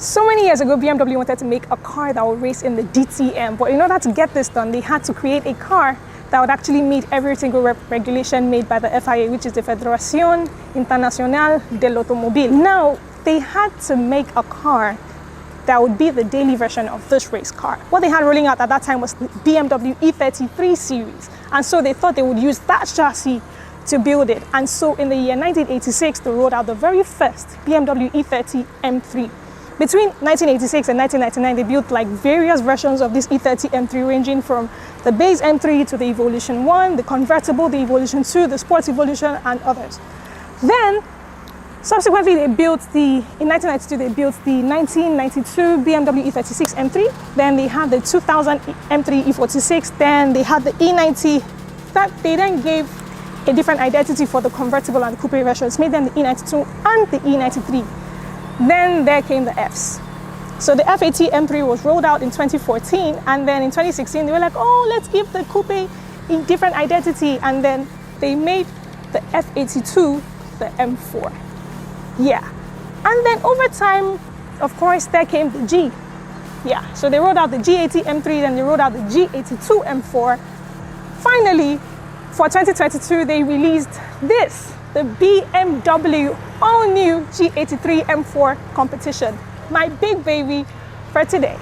So many years ago, BMW wanted to make a car that would race in the DTM, but in order to get this done, they had to create a car that would actually meet every single regulation made by the FIA, which is the Federación Internacional del Automóvil. Now, they had to make a car that would be the daily version of this race car. What they had rolling out at that time was the BMW E33 series, and so they thought they would use that chassis to build it. And so in the year 1986, they rolled out the very first BMW E30 M3. Between 1986 and 1999, they built like various versions of this E30 M3, ranging from the base M3 to the Evolution 1, the Convertible, the Evolution 2, the Sports Evolution, and others. Then, subsequently, in 1992, they built the 1992 BMW E36 M3. Then they had the 2000 M3 E46. Then they had the E90. That they then gave a different identity for the Convertible and the Coupe versions, made them the E92 and the E93. Then there came the Fs. So the F80 M3 was rolled out in 2014, and then in 2016 they were like, oh, let's give the coupe a different identity, and then they made the F82 the M4. Yeah. And then over time, of course, there came the G. Yeah, so they rolled out the G80 M3, then they rolled out the G82 M4. Finally, for 2022, they released this, the BMW all-new G83 M4 competition. My big baby for today.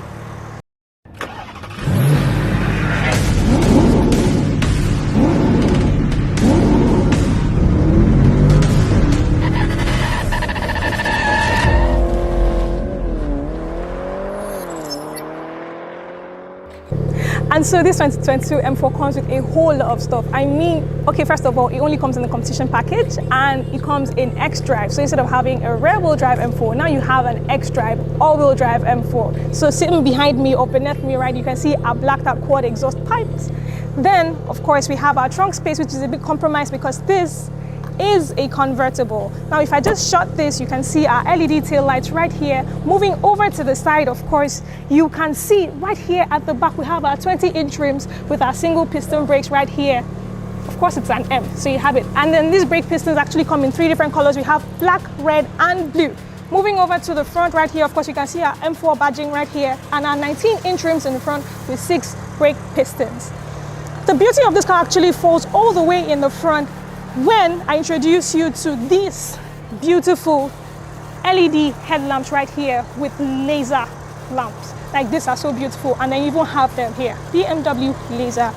And so this 2022 M4 comes with a whole lot of stuff. I mean, okay, first of all, it only comes in the competition package, and it comes in xDrive. So instead of having a rear-wheel drive M4, now you have an xDrive all-wheel drive M4. So sitting behind me or beneath me, right, you can see our blacked out quad exhaust pipes. Then, of course, we have our trunk space, which is a big compromise because this is a convertible. Now, if I just shut this, you can see our LED tail lights right here. Moving over to the side, of course, you can see right here at the back, we have our 20-inch rims with our single piston brakes right here. Of course, it's an M, so you have it. And then these brake pistons actually come in 3 different colors. We have black, red, and blue. Moving over to the front right here, of course, you can see our M4 badging right here and our 19-inch rims in the front with 6 brake pistons. The beauty of this car actually falls all the way in the front when I introduce you to these beautiful LED headlamps right here with laser lamps. Like these are so beautiful, and I even have them here, BMW laser.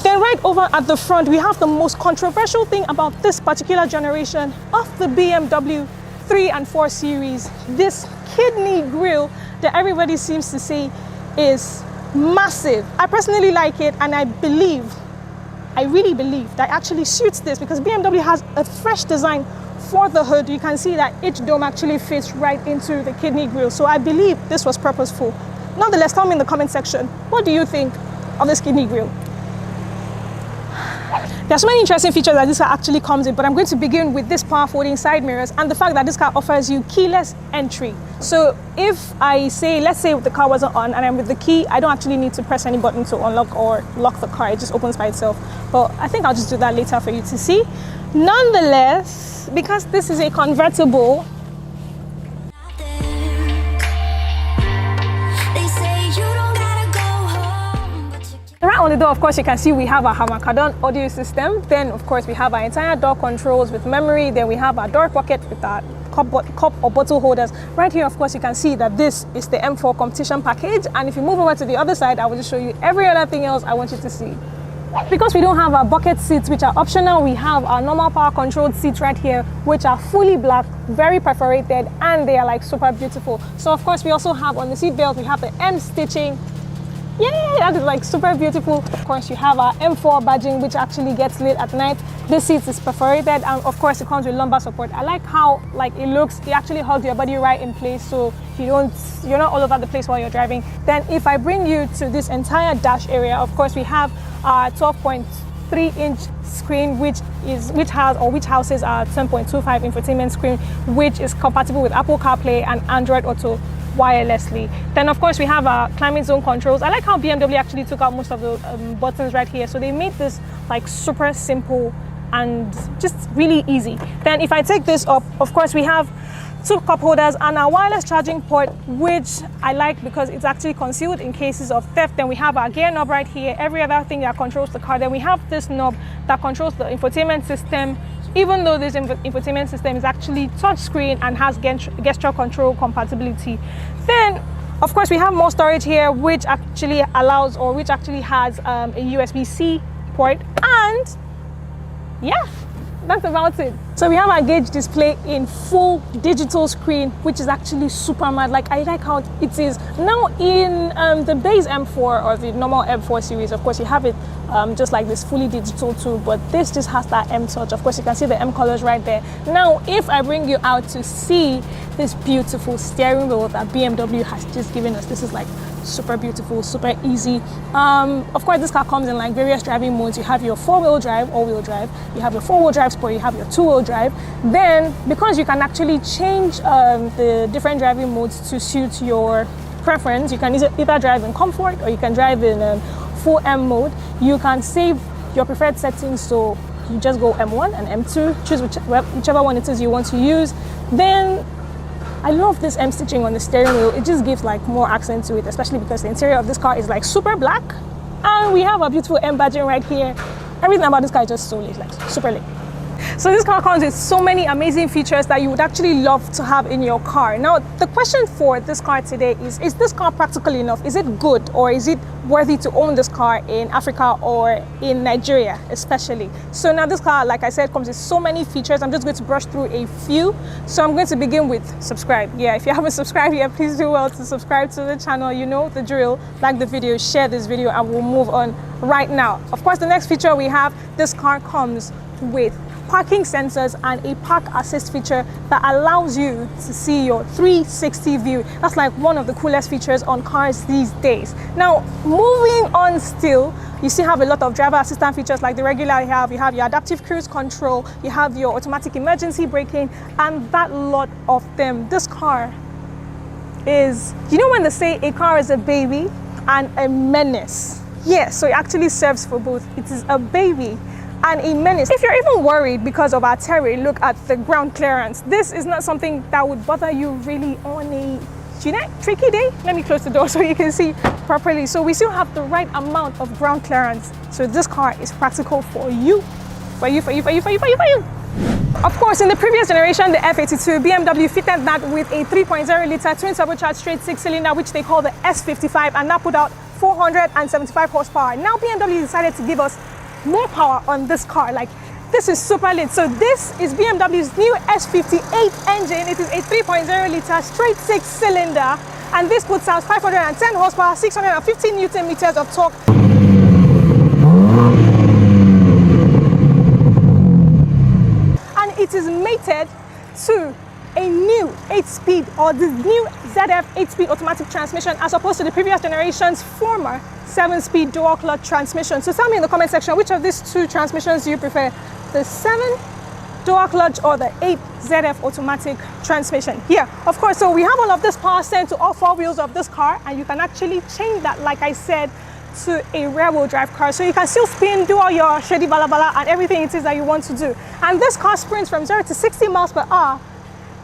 Then right over at the front, we have the most controversial thing about this particular generation of the BMW 3 and 4 series, this kidney grille that everybody seems to say is massive. I personally like it, and I really believe that actually suits this because BMW has a fresh design for the hood. You can see that each dome actually fits right into the kidney grille. So I believe this was purposeful. Nonetheless, tell me in the comment section, what do you think of this kidney grille? There are so many interesting features that this car actually comes in, but I'm going to begin with this power folding side mirrors and the fact that this car offers you keyless entry. So if I say, let's say the car wasn't on and I'm with the key, I don't actually need to press any button to unlock or lock the car. It just opens by itself. But I think I'll just do that later for you to see. Nonetheless, because this is a convertible, right on the door, of course, you can see we have our Hamacadon audio system. Then, of course, we have our entire door controls with memory. Then we have our door pocket with our cup or bottle holders. Right here, of course, you can see that this is the M4 competition package. And if you move over to the other side, I will just show you every other thing else I want you to see. Because we don't have our bucket seats, which are optional, we have our normal power controlled seats right here, which are fully black, very perforated, and they are like super beautiful. So, of course, we also have on the seat belt, we have the M stitching. Yay, that is like super beautiful. Of course, you have our M4 badging, which actually gets lit at night. This seat is perforated, and of course, it comes with lumbar support. I like how it looks. It actually holds your body right in place, so you're not all over the place while you're driving. Then, if I bring you to this entire dash area, of course, we have our 12.3-inch screen, which houses our 10.25 infotainment screen, which is compatible with Apple CarPlay and Android Auto wirelessly. Then, of course, we have our climate zone controls. I like how BMW actually took out most of the buttons right here, so they made this like super simple and just really easy. Then if I take this up, of course, we have 2 cup holders, and a wireless charging port, which I like because it's actually concealed in cases of theft. Then we have our gear knob right here, every other thing that controls the car. Then we have this knob that controls the infotainment system, even though this infotainment system is actually touchscreen and has gesture control compatibility. Then of course we have more storage here, which actually allows, or which actually has a USB-C port, and yeah, that's about it. So we have our gauge display in full digital screen, which is actually super mad. Like, I like how it is. Now in the base M4 or the normal M4 series, of course you have it just like this fully digital too, but this just has that M touch. Of course you can see the M colors right there. Now if I bring you out to see this beautiful steering wheel that BMW has just given us, this is like super beautiful, super easy. Of course this car comes in like various driving modes. You have your 4-wheel drive, all-wheel drive, you have your 4-wheel drive sport, you have your 2-wheel drive. Then because you can actually change the different driving modes to suit your preference, you can either drive in comfort or you can drive in full M mode. You can save your preferred settings, so you just go M1 and M2, choose whichever one it is you want to use. Then I love this M stitching on the steering wheel. It just gives like more accent to it, especially because the interior of this car is like super black, and we have a beautiful M badging right here. Everything about this car is just so lit, like super lit. So this car comes with so many amazing features that you would actually love to have in your car. Now the question for this car today is this car practical enough? Is it good, or is it worthy to own this car in Africa or in Nigeria especially? So now this car, like I said, comes with so many features. I'm just going to brush through a few. So I'm going to begin with subscribe. Yeah, if you haven't subscribed yet, please do well to subscribe to the channel. You know the drill. Like the video, share this video, and we'll move on right now. Of course, the next feature we have, this car comes with parking sensors and a park assist feature that allows you to see your 360 view. That's like one of the coolest features on cars these days. Now, moving on still, you still have a lot of driver assistant features like the regular you have your adaptive cruise control, you have your automatic emergency braking, and that lot of them. This car is, you know when they say a car is a baby and a menace? Yeah, so it actually serves for both. It is a baby and a menace. If you're even worried because of our terrain, look at the ground clearance. This is not something that would bother you really on a tricky day. Let me close the door so you can see properly. So we still have the right amount of ground clearance. So this car is practical for you. For you. Of course, in the previous generation, the F82, BMW fitted that with a 3.0 litre twin turbocharged straight 6-cylinder, which they call the S55, and that put out 475 horsepower. Now BMW decided to give us more power on this car. Like, this is super lit. So this is BMW's new S58 engine. It is a 3.0 litre straight 6-cylinder, and this puts out 510 horsepower, 650 Newton meters of torque. And it is mated to a new 8-speed, or the new ZF 8-speed automatic transmission, as opposed to the previous generation's former 7-speed dual clutch transmission. So tell me in the comment section, which of these two transmissions do you prefer? The 7 dual clutch or the 8 ZF automatic transmission? Yeah, of course. So we have all of this power sent to all 4 wheels of this car, and you can actually change that, like I said, to a rear-wheel drive car. So you can still spin, do all your shady balabala and everything it is that you want to do. And this car sprints from 0 to 60 miles per hour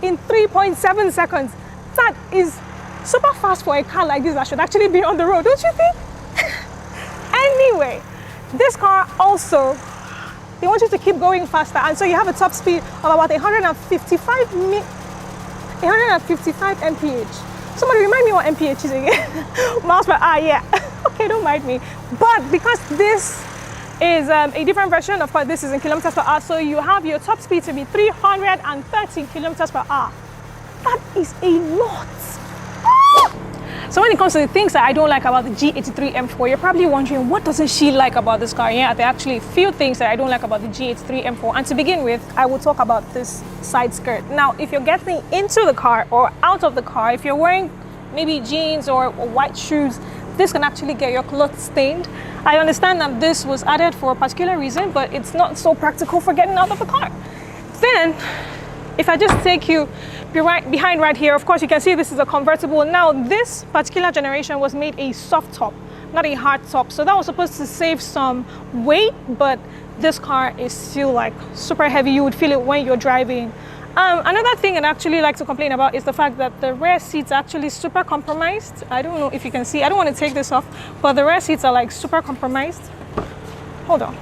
in 3.7 seconds. That is super fast for a car like this that should actually be on the road, don't you think? Anyway, this car also, they want you to keep going faster, and so you have a top speed of about 155 mph. Somebody remind me what mph is again. Miles per hour, yeah. Okay, don't mind me. But because this is a different version, of course this is in kilometers per hour, so you have your top speed to be 330 kilometers per hour. That is a lot. So when it comes to the things that I don't like about the G83 M4, you're probably wondering, what doesn't she like about this car? Yeah, there are actually a few things that I don't like about the G83 M4. And to begin with, I will talk about this side skirt. Now, if you're getting into the car or out of the car, if you're wearing maybe jeans or white shoes, this can actually get your clothes stained. I understand that this was added for a particular reason, but it's not so practical for getting out of the car. Then, if I just take you behind right here, of course you can see this is a convertible. Now this particular generation was made a soft top, not a hard top. So that was supposed to save some weight, but this car is still like super heavy. You would feel it when you're driving. Another thing I'd actually like to complain about is the fact that the rear seats are actually super compromised. I don't know if you can see, I don't want to take this off, but the rear seats are like super compromised. Hold on.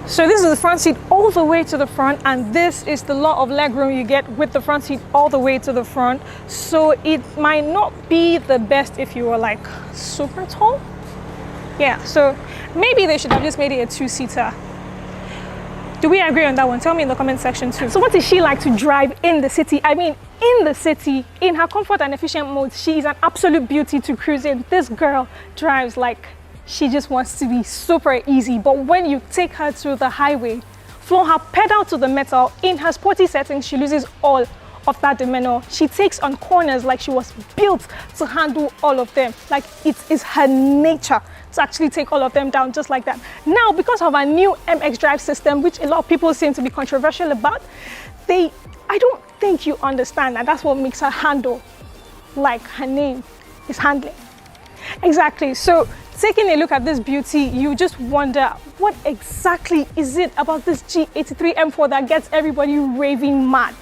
So this is the front seat all the way to the front, and this is the lot of legroom you get with the front seat all the way to the front. So it might not be the best if you were like super tall. Yeah, so maybe they should have just made it a two-seater. Do we agree on that one? Tell me in the comment section too. So what is she like to drive in the city? I mean, in the city, in her comfort and efficient mode, she is an absolute beauty to cruise in. This girl drives like she just wants to be super easy. But when you take her to the highway, floor her pedal to the metal, in her sporty settings, she loses all of that demeanor. She takes on corners like she was built to handle all of them. Like it is her nature to actually take all of them down just like that. Now, because of our new MX Drive system, which a lot of people seem to be controversial about, I don't think you understand that that's what makes her handle like her name is handling. Exactly. So taking a look at this beauty, you just wonder, what exactly is it about this G83 M4 that gets everybody raving mad?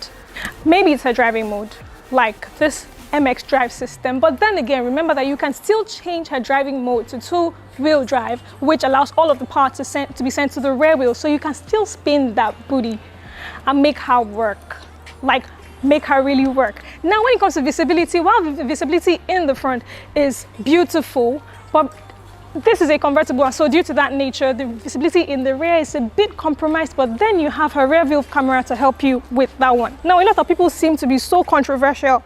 Maybe it's her driving mode, like this MX Drive system. But then again, remember that you can still change her driving mode to two-wheel drive, which allows all of the power to be sent to the rear wheel. So you can still spin that booty and make her work, like make her really work. Now, when it comes to visibility, while the visibility in the front is beautiful, but this is a convertible, and so due to that nature, the visibility in the rear is a bit compromised, but then you have her rear view camera to help you with that one. Now, a lot of people seem to be so controversial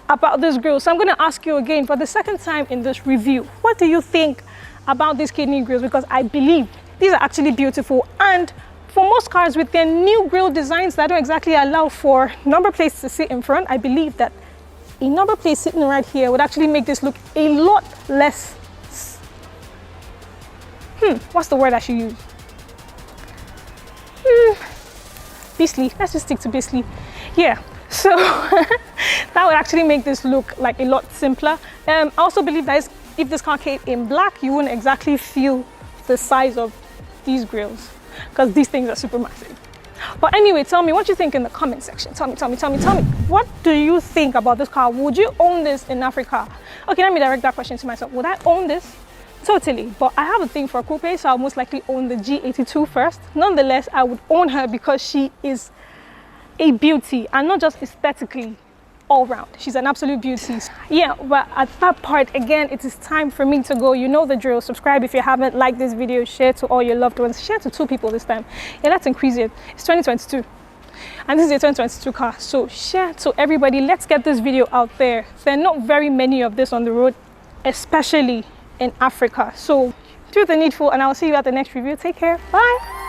about this grille, so I'm going to ask you again for the second time in this review, what do you think about these kidney grills? Because I believe these are actually beautiful, and for most cars with their new grille designs that don't exactly allow for number plates to sit in front, I believe that a number plate sitting right here would actually make this look a lot less what's the word I should use? Beastly. Let's just stick to beastly. Yeah, so that would actually make this look like a lot simpler. I also believe that if this car came in black, you wouldn't exactly feel the size of these grills, because these things are super massive. But anyway, tell me what you think in the comment section. Tell me. What do you think about this car? Would you own this in Africa? Okay, let me direct that question to myself. Would I own this? Totally, but I have a thing for a coupe, so I'll most likely own the G82 first. Nonetheless, I would own her because she is a beauty, and not just aesthetically, all round. She's an absolute beauty. Yeah, but at that part, again, it is time for me to go. You know the drill. Subscribe if you haven't. Like this video. Share to all your loved ones. Share to 2 people this time. Yeah, let's increase it. It's 2022. And this is a 2022 car. So share to everybody. Let's get this video out there. There are not very many of this on the road, especially in Africa. So do the needful, and I'll see you at the next review. Take care. Bye.